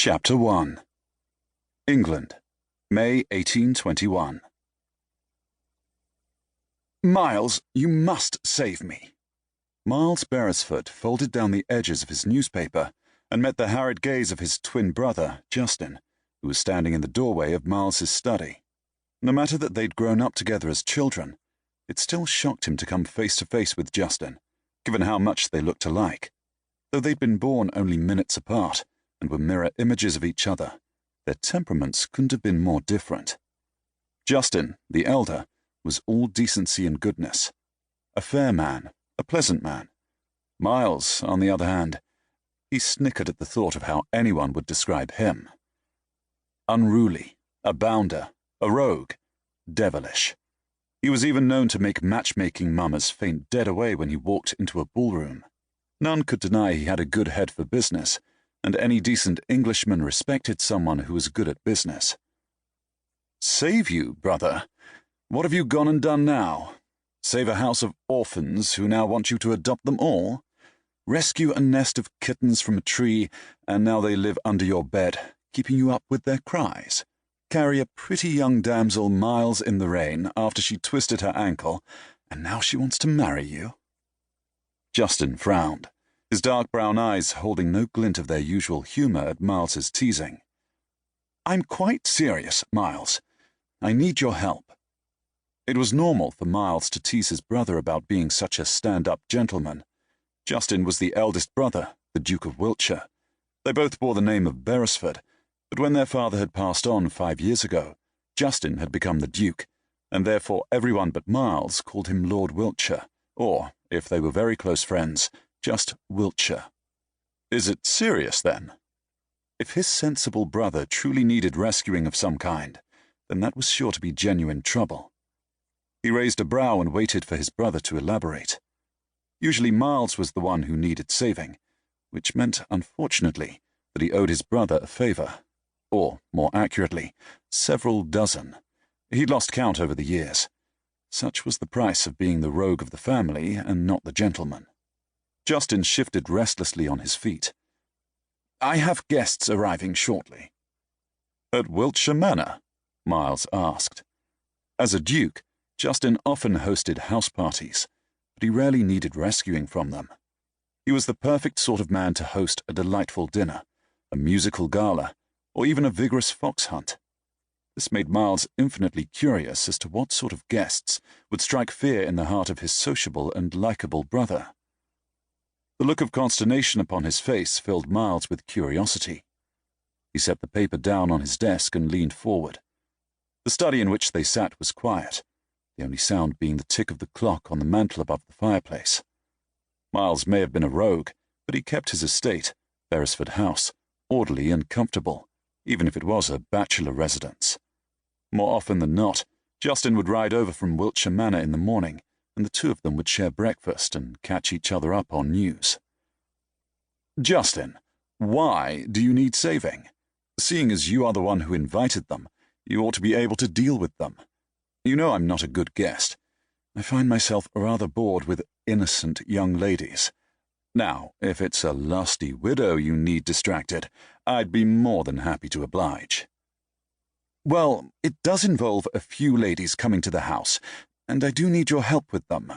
Chapter 1. England, May 1821. "Miles, you must save me." Miles Beresford folded down the edges of his newspaper and met the harried gaze of his twin brother, Justin, who was standing in the doorway of Miles's study. No matter that they'd grown up together as children, it still shocked him to come face to face with Justin, given how much they looked alike. Though they'd been born only minutes apart and were mirror images of each other, their temperaments couldn't have been more different. Justin, the elder, was all decency and goodness. A fair man, a pleasant man. Miles, on the other hand, he snickered at the thought of how anyone would describe him. Unruly, a bounder, a rogue, devilish. He was even known to make matchmaking mummers faint dead away when he walked into a ballroom. None could deny he had a good head for business, and any decent Englishman respected someone who was good at business. "Save you, brother? What have you gone and done now? Save a house of orphans who now want you to adopt them all? Rescue a nest of kittens from a tree, and now they live under your bed, keeping you up with their cries? Carry a pretty young damsel miles in the rain after she twisted her ankle, and now she wants to marry you?" Justin frowned, his dark brown eyes holding no glint of their usual humour at Miles's teasing. "I'm quite serious, Miles. I need your help." It was normal for Miles to tease his brother about being such a stand-up gentleman. Justin was the eldest brother, the Duke of Wiltshire. They both bore the name of Beresford, but when their father had passed on 5 years ago, Justin had become the Duke, and therefore everyone but Miles called him Lord Wiltshire, or, if they were very close friends, just Wiltshire. Is it serious, then? If his sensible brother truly needed rescuing of some kind, then that was sure to be genuine trouble. He raised a brow and waited for his brother to elaborate. Usually Miles was the one who needed saving, which meant, unfortunately, that he owed his brother a favour, or, more accurately, several dozen. He'd lost count over the years. Such was the price of being the rogue of the family and not the gentleman. Justin shifted restlessly on his feet. "I have guests arriving shortly." "At Wiltshire Manor?" Miles asked. As a duke, Justin often hosted house parties, but he rarely needed rescuing from them. He was the perfect sort of man to host a delightful dinner, a musical gala, or even a vigorous fox hunt. This made Miles infinitely curious as to what sort of guests would strike fear in the heart of his sociable and likable brother. The look of consternation upon his face filled Miles with curiosity. He set the paper down on his desk and leaned forward. The study in which they sat was quiet, the only sound being the tick of the clock on the mantel above the fireplace. Miles may have been a rogue, but he kept his estate, Beresford House, orderly and comfortable, even if it was a bachelor residence. More often than not, Justin would ride over from Wiltshire Manor in the morning, and the two of them would share breakfast and catch each other up on news. "Justin, why do you need saving? Seeing as you are the one who invited them, you ought to be able to deal with them. You know I'm not a good guest. I find myself rather bored with innocent young ladies. Now, if it's a lusty widow you need distracted, I'd be more than happy to oblige." "Well, it does involve a few ladies coming to the house, and I do need your help with them.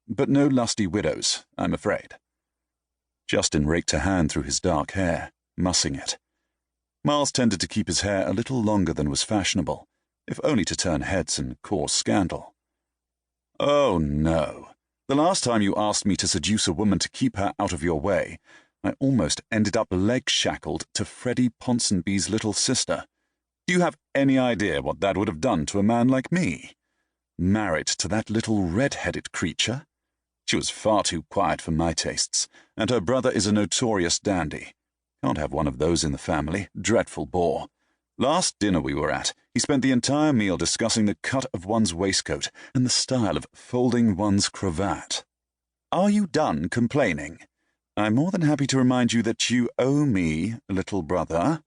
But no lusty widows, I'm afraid." Justin raked a hand through his dark hair, mussing it. Miles tended to keep his hair a little longer than was fashionable, if only to turn heads and cause scandal. "Oh, no. The last time you asked me to seduce a woman to keep her out of your way, I almost ended up leg-shackled to Freddie Ponsonby's little sister. Do you have any idea what that would have done to a man like me? Married to that little red-headed creature? She was far too quiet for my tastes, and her brother is a notorious dandy. Can't have one of those in the family, dreadful bore. Last dinner we were at, he spent the entire meal discussing the cut of one's waistcoat and the style of folding one's cravat. Are you done complaining? I'm more than happy to remind you that you owe me, little brother."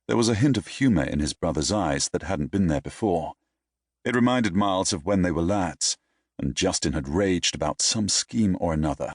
There was a hint of humour in his brother's eyes that hadn't been there before. It reminded Miles of when they were lads, and Justin had raged about some scheme or another